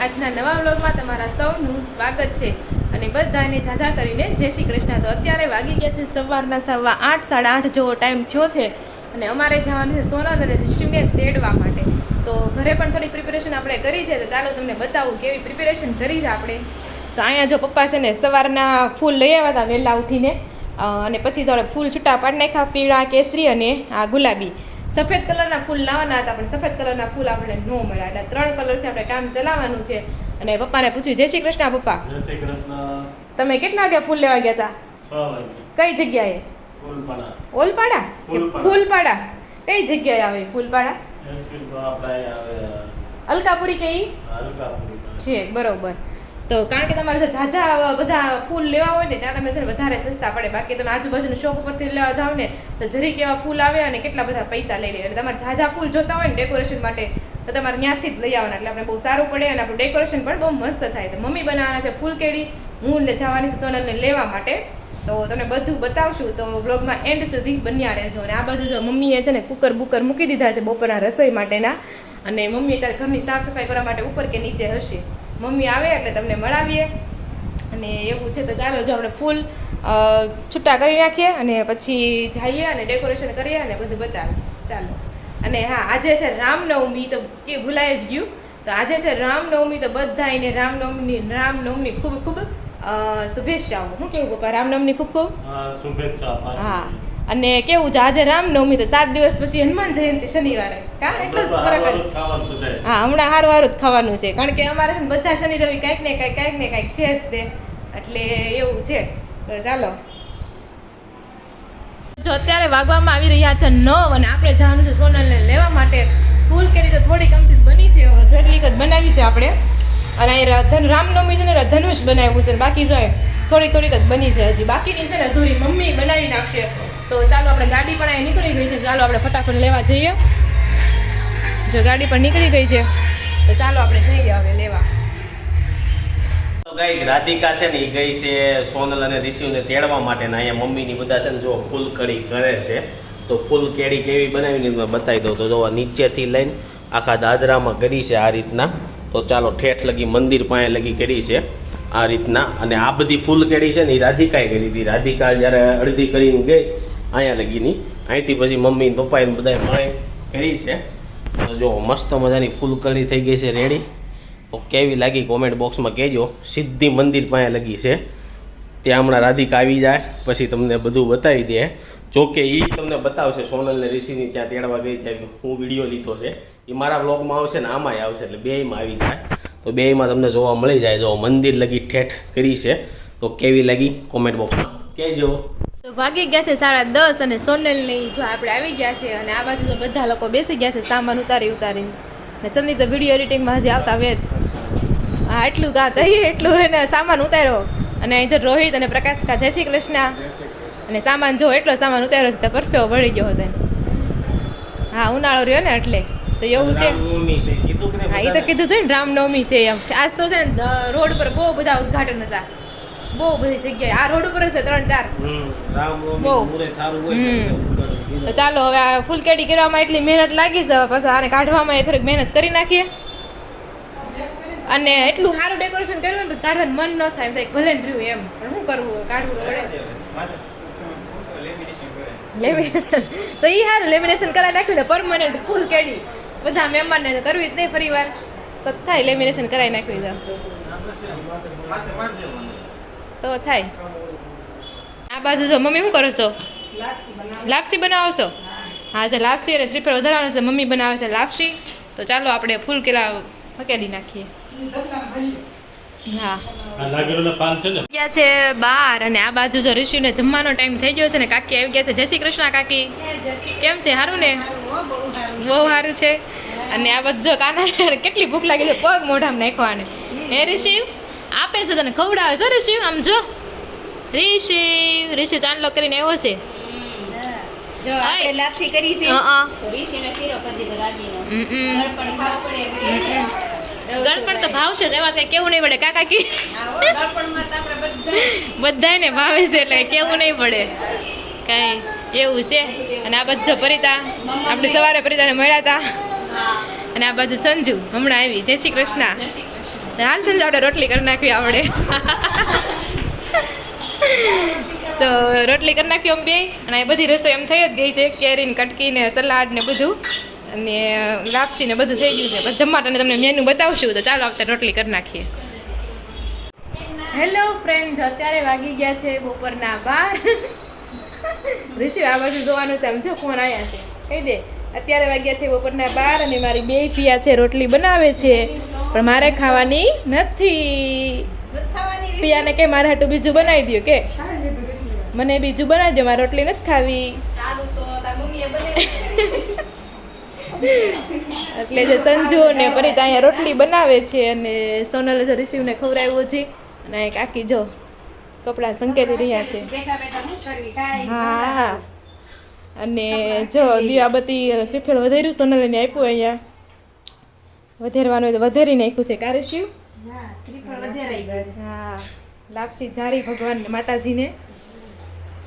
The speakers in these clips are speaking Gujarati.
આજના નવા વ્લોગમાં તમારા સૌનું સ્વાગત છે અને બધાને જાજા કરીને જય શ્રી કૃષ્ણ। તો અત્યારે વાગી ગયા છે સવારના 8:15 8:30 જેવો ટાઈમ થયો છે અને અમારે જવાનું છે સોનલ અને ઋષિને તેડવા માટે। તો ઘરે પણ થોડી પ્રિપેરેશન આપણે કરી છે, તો ચાલો તમને બતાવું કેવી પ્રિપેરેશન કરી છે આપણે। તો અહીંયા જો પપ્પા છે ને સવારના ફૂલ લઈ આવ્યા હતા વહેલા ઉઠીને અને પછી જો ફૂલ છૂટા પાડી નાખ્યા, પીળા, કેસરી અને આ ગુલાબી। સફેદ કલરના ફૂલ લાવવાના હતા પણ સફેદ કલરના ફૂલ આપણે ન મળ્યા, એટલે 3 કલરથી આપણે કામ ચલાવવાનું છે। અને પપ્પાને પૂછ્યું જય શ્રી કૃષ્ણ પપ્પા। જય શ્રી કૃષ્ણ। તમે કેટલા વાગે ફૂલ લેવા ગયા હતા? 6 વાગે। કઈ જગ્યાએ? ફૂલપાડા। ઓલપાડા? ફૂલપાડા કઈ જગ્યાએ આવે ફૂલપાડા? એસપી તો આપણે આવે અલકાપુરી કે ઈ અલકાપુરી છે, બરોબર। તો કારણ કે તમારે ઝાઝા બધા ફૂલ લેવા હોય ને ત્યાં તમે છે ને વધારે સસ્તા પડે, બાકી તમે આજુબાજુનું શોપ ઉપરથી લેવા જાઓ ને તો જરીક એવા ફૂલ આવે અને કેટલા બધા પૈસા લઈ લે। એટલે તમારે ઝાઝા ફૂલ જોતા હોય ને ડેકોરેશન માટે તો તમારે ત્યાંથી જ લઈ આવવાના, એટલે આપણે બહુ સારું પડે અને આપણું ડેકોરેશન પણ બહુ મસ્ત થાય। તો મમ્મી બનાવવાના છે ફૂલ કેડી, હું જવાની છું સોનલને લેવા માટે। તો તમને બધું બતાવશું, તો બ્લોગમાં એન્ડ સુધી બન્યા રહેજો। અને આ બધું જો મમ્મીએ છે ને કુકર બુકર મૂકી દીધા છે બપોરના રસોઈ માટેના, અને મમ્મી અત્યારે ઘરની સાફ સફાઈ કરવા માટે ઉપર કે નીચે હશે। મમ્મી આવે એટલે તમને મળાવીએ અને એવું છે। તો ચાલો જો આપણે ફૂલ છૂટા કરી નાખીએ અને પછી જઈએ અને ડેકોરેશન કરીએ અને બધું બતાવીએ, ચાલો। અને હા, આજે છે રામનવમી, તો કે ભૂલાઈ જ ગયું, તો આજે છે રામનવમી, તો બધાને રામનવમી ખૂબ ખૂબ શુભેચ્છાઓ। શું કેવું પપ્પા, રામનવમી ખૂબ ખૂબ શુભેચ્છા। હા, અને કેવું છે આજે રામનવમી, તો 7 દિવસ પછી હનુમાન જયંતિ શનિવારે, કા એટલો જ ફરક છે। હા, હમણાં હારું જ ખાવાનું છે, કારણ કે અમારે બધા શનિ રવિ કંઈક ને કંઈક છે જ તે, એટલે એવું છે। તો ચાલો જો અત્યારે વાગવામાં આવી રહ્યા છે 9 અને આપણે જવાનું છે સોનલને લેવા માટે। ફૂલ કેરી તો થોડીક અમથી બની છે, જેટલીક જ બનાવી છે આપણે, અને અહીં રામનવમી છે ને ધનુષ બનાવ્યું છે, બાકી જો થોડીક જ બની છે, હજી બાકીની છે ને અધૂરી મમ્મી બનાવી નાખશે। તો ચાલો, આપણે ગાડી પણ અહીં નીકળી ગઈ છે, ચાલો આપણે ફટાફટ લેવા જઈએ। જો ગાડી પણ નીકળી ગઈ છે, તો ચાલો આપણે જઈએ હવે લેવા। તો ગાઈસ, રાધિકા છે ને એ ગઈ છે સોનલ અને ઋષિને તેડવા માટે, ને અહીંયા મમ્મીની બધા છે ને જો ફૂલ કડી કરે છે। તો ફૂલ કેડી કેવી બનાવીને મેં બતાવી દઉં। તો જો નીચેથી લઈને આખા દાદરામાં કરી છે આ રીતના। તો ચાલો ઠેઠ લગી મંદિર પાસે લગી કરી છે આ રીતના। અને આ બધી ફૂલ કેડી છે ને એ રાધિકાએ કરી હતી। રાધિકા જ્યારે અડધી કરીને ગઈ અહીંયા લગીની, અહીંથી પછી મમ્મી ને પપ્પાએ બધાએ મળે કરી છે। તો જો મસ્ત મજાની ફૂલ કડી થઈ ગઈ છે રેડી। તો કેવી લાગી કોમેન્ટ બોક્સમાં કહેજો। સીધી મંદિર પાસે લગી છે, ત્યાં હમણાં રાધિકા આવી જાય પછી તમને બધું બતાવી દે। જોકે એ તમને બતાવશે સોનલને ઋષિની ત્યાં તેડવા ગઈ છે, હું વિડીયો લીધો છે, એ મારા બ્લોગમાં આવશે ને આમાંય આવશે, એટલે બેયમાં આવી જાય। તો બેયમાં તમને જોવા મળી જાય। જો મંદિર લગી ઠેઠ કરી છે, તો કેવી લાગી કોમેન્ટ બોક્સમાં કહેજો। તો વાગી ગયા છે 10:30 અને સોનલની જો આપણે આવી ગયા છે, અને આ બાજુ તો બધા લોકો બેસી ગયા છે સામાન ઉતારી ને સંદીપ તો વિડીયો એડિટિંગમાં હજી આવતા વેત। હા, એટલું ગા થઈ એટલું એને સામાન ઉતાર્યો, અને અહીં રોહિત અને પ્રકાશ કા જય શ્રી કૃષ્ણ, અને સામાન જો એટલો સામાન ઉતાર્યો છે તો પરસેવો વળી ગયો હતો। હા, ઉનાળો રહ્યો ને એટલે તો એવું છે। હા, એ તો કીધું છે ને રામનવમી છે એમ। આજ તો છે ને રોડ પર બહુ બધા ઉદ્ઘાટન હતા, બહુ બધી જગ્યાએ, આ રોડ ઉપર જ છે 3-4 બહુ। તો ચાલો હવે આ ફૂલ કેડી કરવામાં એટલી મહેનત લાગી છે, પછી આને કાઢવામાં એ થોડીક મહેનત કરી નાખીએ। અને એટલું સારું ડેકોરેશન કર્યું ને પછી કાઢવાનું મન ન થાય, એમ થાય ભલે ને રહ્યું એમ, પણ શું કરવું, કાઢવું તો પડે। લેમિનેશન તો એ સારું, લેમિનેશન કરાવી નાખ્યું ને પરમનન્ટ ફૂલ કેડી બધા મહેમાનને કરવી જ નહીં ફરી વાર, તો થાય લેમિનેશન કરાવી નાખ્યું તો થાય। આ બાજુ જો મમ્મી શું કરો છો? લાપસી બનાવો છો? હા, તો લાપસી અને શ્રીફળ વધારવાનું છે, મમ્મી બનાવે છે લાપસી। તો ચાલો આપણે ફૂલ કેળા હકેલી નાખીએ। હા, ગયા છે 12 અને આ બાજુ જો ઋષિને જમવાનો ટાઈમ થઈ ગયો છે ને કાકી આવી ગયા છે। જય શ્રી કૃષ્ણ કાકી, કેમ છે? સારું ને? બહુ સારું છે। અને આ બાજુ જો કાના કેટલી ભૂખ લાગી છે, પગ મોઢામાં નાખવાને। હે ઋષિ આપે છે તને, ખવડાવે છે ઋષિ, આમ જો ઋષિ ચાંદલો કરીને આવ્યો છે। જો આપણે લાપસી કરી છે, તો ઋષિનો શીરો કરી દીધો રાગીનો। ગળપણ ખાવ પડે, ગળપણ તો ભાવશે જ, એમાં કઈ કેવું નહીં પડે કાકા કી। ગળપણમાં તો આપણે બધાને ભાવે છે એટલે કેવું નહીં પડે કઈ, એવું છે। અને આ બાજુ પરિતા, આપણે સવારે પરિતાને મળ્યા હતા, અને આ બાજુ સંજુ હમણાં આવી। જય શ્રી કૃષ્ણ। હાલ સંજ આપણે રોટલી કરી નાખવી આવડે. તો રોટલી કરી નાખી અમે બે અને આ બધી રસોઈ એમ થઈ જ ગઈ છે. કેરીને કટકી ને સલાડ ને બધું અને લાપસી ને બધું થઈ ગયું છે. પછી જમવા તમને મેનુ બતાવશું. તો ચાલો આપણે રોટલી કરી નાખીએ. હેલો ફ્રેન્ડ, અત્યારે વાગી ગયા છે બપોરના 12. ઋષિ આ બાજુ જોવાનું છે. સમજો ફોન આવ્યા છે કહી દે. અત્યારે વાગ્યા છે બપોરના 12 અને મારી બે પિયા છે રોટલી બનાવે છે પણ મારે ખાવાની નથી. પિયાને કે મારે હાટું બીજું બનાવી દો કે મને બીજું બનાવી દો, મારે રોટલી નથી ખાવી. એટલે જે સંજુ ને પરિત અહીંયા રોટલી બનાવે છે અને સોનલ જે ઋષિને ખવડાવ્યું છે અને એક કાકી જો કપડાં સંકેતી રહ્યા છે. હા અને જો દીવાબત્તી શ્રીફળ વધાર્યું સોનલને આપ્યું. અહીંયા વધારવાનું હોય તો વધારી નાખ્યું છે. કા ઋષિ? હા લાપસી જારી ભગવાન માતાજીને.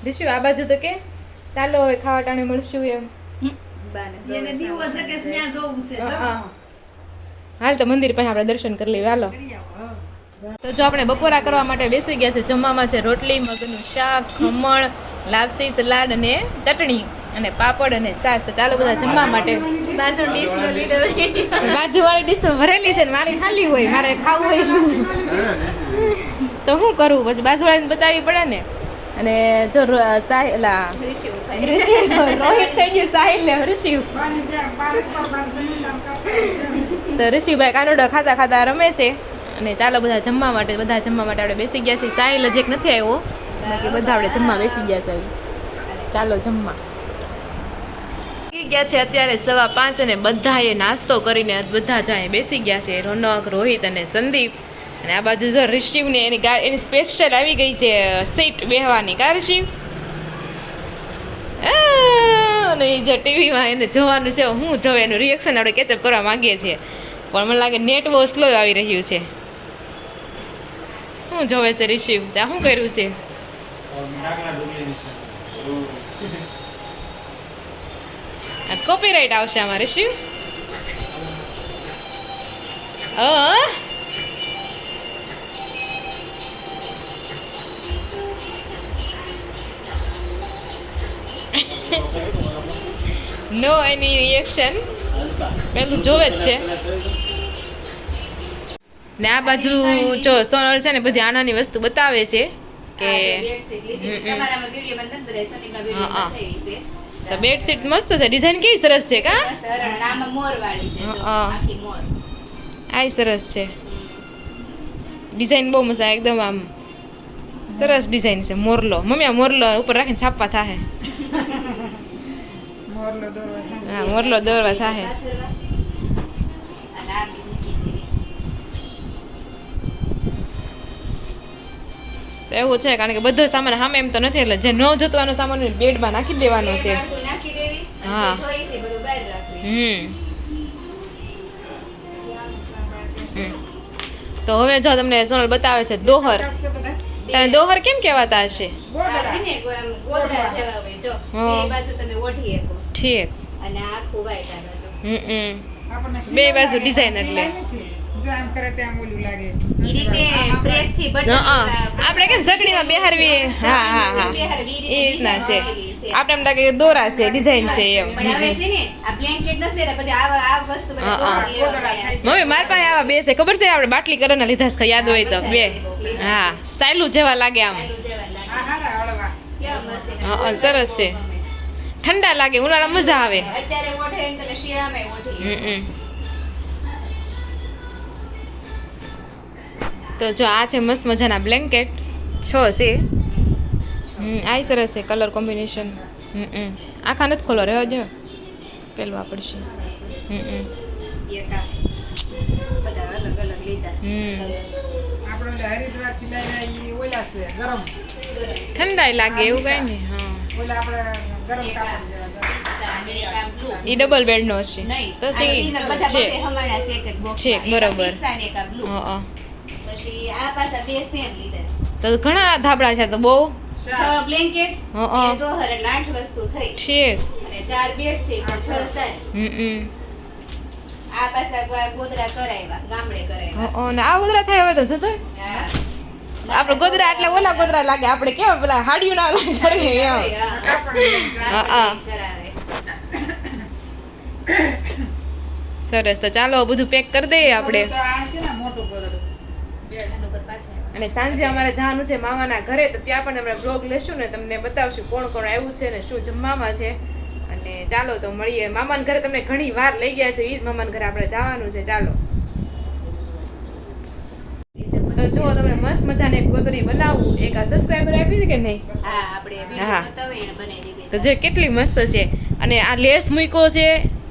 ઋષિ આ બાજુ તો કે ચાલો હવે ખાવા ટાણે મળશું એમ. હાલ તો મંદિર પાસે આપણે દર્શન કરી લઈએ. હાલો તો જો આપણે બપોરા કરવા માટે બેસી ગયા છે. જમવામાં છે રોટલી, મગનું શાક, ખમણ, લાપસી, સલાડ અને ચટણી અને પાપડ અને છાશ. તો ચાલો બધા જમવા માટે. બાજુવાળી ડીશ ભરેલી છે ને મારી ખાલી હોય. મારે ખાવું હોય તો શું કરવું? પછી બાજુવાળીને બતાવવી પડે ને. અને જો રોહિત થઈ ગયું સાહિલ ને ઋષિ. તો ઋષિભાઈ કાનુડો ખાતા ખાતા રમે છે. અને ચાલો બધા જમવા માટે આપણે બેસી ગયા છીએ. સાહિલ હજી એક નથી આવ્યો, બાકી બધા આપણે જમવા બેસી ગયા છે. ચાલો જમવા ગયા છે. અત્યારે 5:15 અને બધાએ નાસ્તો કરીને બધા જાય બેસી ગયા છે. રોનક, રોહિત અને સંદીપ. અને આ બાજુ જો રિશિવને એની સ્પેશિયલ આવી ગઈ છે સીટ બેહવાની. કા રિશિવ? અને એ જે ટીવીમાં એને જોવાનું છે હું જોવે એનું રિએક્શન આપણે કેચઅપ કરવા માંગીએ છીએ પણ મને લાગે નેટ બહુ સ્લો આવી રહ્યું છે. શું જોવે છે રિશિવ? ત્યાં શું કર્યું છે? કોપીરાઇટ આવશે આમાં રિશિવ. નો એની રિએક્શન પેલું જોવે જ છે. ને આ બાજુ જો સોનલ છે ને બધી આનાની વસ્તુ બતાવે છે કે તો બેડશીટ મસ્ત છે. ડિઝાઇન કેવી સરસ છે. કા આ સરસ છે. ડિઝાઇન બહુ મસ્ત એકદમ આમ સરસ ડિઝાઇન છે. મોરલો મમ્મી આ મોરલો ઉપર રાખીને છાપવા થાય. હા મોરલો દોરવા થાય. એવું છે કારણ કે બધો સામાન સામે એમ તો નથી એટલે જે ન જોતવાનો સામાન બેડમાં નાખી દેવાનો છે. હા તો હવે જો તમને સોનલ બતાવે છે દોહર. તને દોહર કેમ કહેવાતા હશે? ઠીક. બે બાજુ ડિઝાઇન એટલે આપણે કેમ સગડીમાં બેહારવી. હા હા હા એ રીતના છે. આપણે એમ લાગે દોરા છે ડિઝાઇન છે એમ. મમ્મી મારી પાસે આવા બે છે ખબર છે? આપણે બાટલી કલરના લીધા છે યાદ હોય તો બે. હા સાયલું જેવા લાગે આમ. સરસ છે. ઠંડા લાગે, ઉનાળા મજા આવે. તો જો આ છે મસ્ત મજાના બ્લેન્કેટ 6 છે. આ સરસ છે કલર કોમ્બિનેશન. આખા નથી ખોલવા રહેવા દો પેલું વાપરશે. ઠંડાઈ લાગે એવું કઈ નહીં. હા એ ડબલ બેડ નો હશે તો છે બરોબર. તો ઘણા ધાબળા છે તો બહુ. 6 બ્લેન્કેટ એ તો હરે 8 વસ્તુ થઈ. ઠીક. અને 4 બેડશીટ 6 સારી. આ પાછા ગોદરા કરાવ્યા ગામડે કરાવ્યા અને આ ગોદરા થાય હવે તો જતો હા આપણે ગોદરા એટલે ઓલા ગોદરા લાગે આપણે કેવા પેલા હાડિયું ના લાગે કરીએ એમ હા. કરાવે સરસ તો ચાલો બધું પેક કરી દઈએ આપણે અને સાંજે અમારે જવાનું છે મામાના ઘરે તો ત્યાં પણ અમે બ્લોગ લેશું ને તમને બતાવશું કોણ કોણ આવ્યું છે ને શું જમવામાં છે અને ચાલો તો મળીએ મામાના ઘરે તમને ઘણી વાર લઈ ગયા છે એ જ મામાના ઘરે આપણે જવાનું છે ચાલો તો જો તમને મસ્ત મજાની એક ગોદરી બનાવું એક આ સબસ્ક્રાઇબર આપી છે કે નહીં હા આપણે હા. વિડિયો બતાવે એને બનાવી દીધી તો જે કેટલી મસ્ત છે અને આ લેસ મૂક્યો છે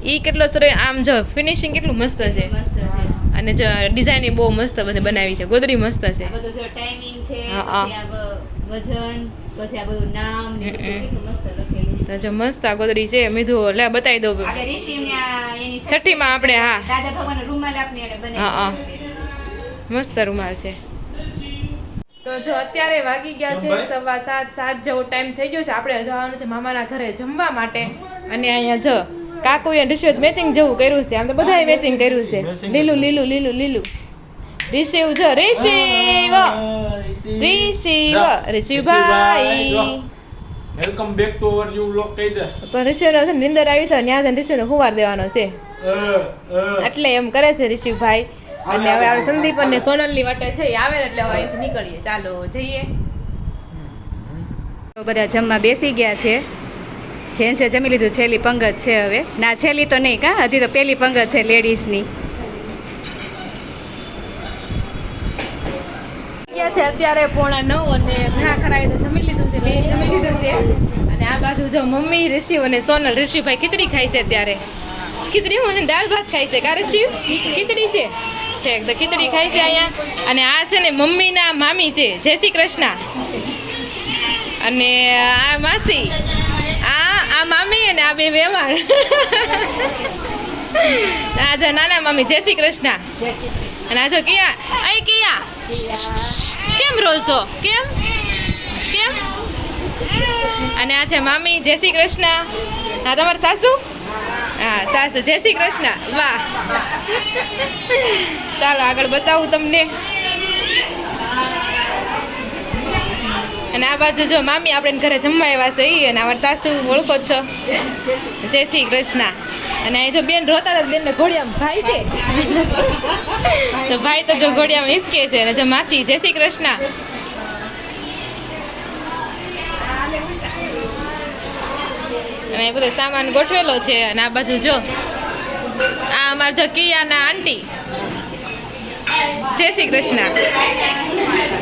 એ કેટલો સરસ આમ જો ફિનિશિંગ કેટલું મસ્ત છે મસ્ત છે અને જો ડિઝાઇન બહુ મસ્ત બધી બનાવી છે ગોદરી મસ્ત છે આ બધું જો ટાઈમિંગ છે હા, પછી આ વજન પછી આ બધું નામ ને બધું કેટલું મસ્ત લખેલું છે તો જો મસ્ત આ ગોદરી છે મેં કીધું લે બતાવી દઉં આપણે ઋષિને એની છઠ્ઠીમાં આપણે, હા. દાદા ભગવાનનો રૂમાલ આપને એને હા, હા. બનાવી દીધો છે. મસ્ત રૂમાલ છે તો જો અત્યારે વાગી ગયા છે 7:15 જેવો ટાઈમ થઈ ગયો છે આપણે જવાનું છે મામાના ઘરે જમવા માટે અને અહીંયા જો કાકુએ રિશિવ મેચિંગ જેવું કર્યું છે આમ તો બધાએ મેચિંગ કર્યું છે લીલું લીલું લીલું લીલું રિશિવ જો રિશિવભાઈ welcome back to our you vlog કહી દે. પણ રિશિવનો છે ને નિંદર આવી છે ત્યાં જઈને રિશિવને હુવાર દેવાનો છે એટલે એમ કરે છે રિશિવભાઈ અને હવે આપણે સંદીપ અને સોનલની વાટે છે એ આવે ને એટલે હવે અહીંથી નીકળીએ ચાલો જઈએ તો બધા જમવા બેસી ગયા છે જેન્ટ્સે જમી લીધું છેલ્લી પંગત છે હવે ના છેલ્લી તો નહીં કા હજી તો પેલી પંગત છે લેડીઝની ગયા છે અત્યારે 8:45 અને ઘણા ખરાએ તો જમી લીધું છે મેં જમી લીધું છે અને આ બાજુ જો મમ્મી ઋષિ અને સોનલ ઋષિભાઈ ખીચડી ખાય છે અત્યારે ખીચડી હું દાળ ભાત ખાય છે કા ઋષિ ખીચડી છે ઠીક તો ખીચડી ખાય છે અહીંયા અને આ છે ને મમ્મીના મામી છે જય શ્રી કૃષ્ણ અને આ માસી આ મામી અને આ બે વેવાણ આ જો નાના મમ્મી જય શ્રી કૃષ્ણ અને આ જો કિયા અહીં કિયા કેમ રોશો કેમ કેમ અને આ છે મામી જય શ્રી કૃષ્ણ હા તમારા સાસુ હા સાસુ જય શ્રી કૃષ્ણ વાહ ચાલો આગળ બતાવું તમને અને આ બાજુ જો મામી આપણે ઘરે જમવા આવ્યા છે ઈ અને અમારા સાસુ ઓળખો જ છો જય શ્રી કૃષ્ણ અને અહીં જો બેન રોતા હતા બેનને ઘોડિયામાં ભાઈ છે તો ભાઈ તો જો ઘોડિયામાં હિસકે છે અને જો માસી જય શ્રી કૃષ્ણ અને એ બધો સામાન ગોઠવેલો છે અને આ બાજુ જો આ અમારા જો કિયાના આંટી જય શ્રી કૃષ્ણ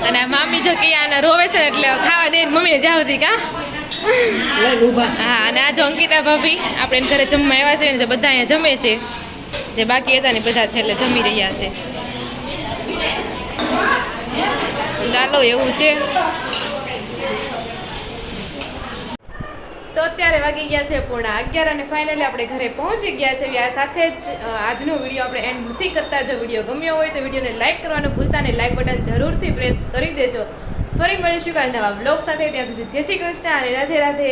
અને આ મામી જો કિયાના રોવે છે એટલે ખાવા દે મમ્મીને જ્યાં સુધી કા હા અને આ જો અંકિતા ભાભી આપણે ઘરે જમવા આવ્યા છે ને બધા અહીંયા જમે છે જે બાકી હતા ને બધા છેલ્લે જમી રહ્યા છે ચાલો એવું છે તો અત્યારે વાગી ગયા છે 11:30 અને ફાઇનલી આપણે ઘરે પહોંચી ગયા છે આ સાથે જ આજનો વિડીયો આપણે એન્ડ નથી કરતા જો વિડીયો ગમ્યો હોય તો વિડીયોને લાઇક કરવાનું ભૂલતા નહીં લાઇક બટન જરૂરથી પ્રેસ કરી દેજો ફરી મળીશું કાલ નવા બ્લોગ સાથે ત્યાં સુધી જય શ્રી કૃષ્ણ અને રાધે રાધે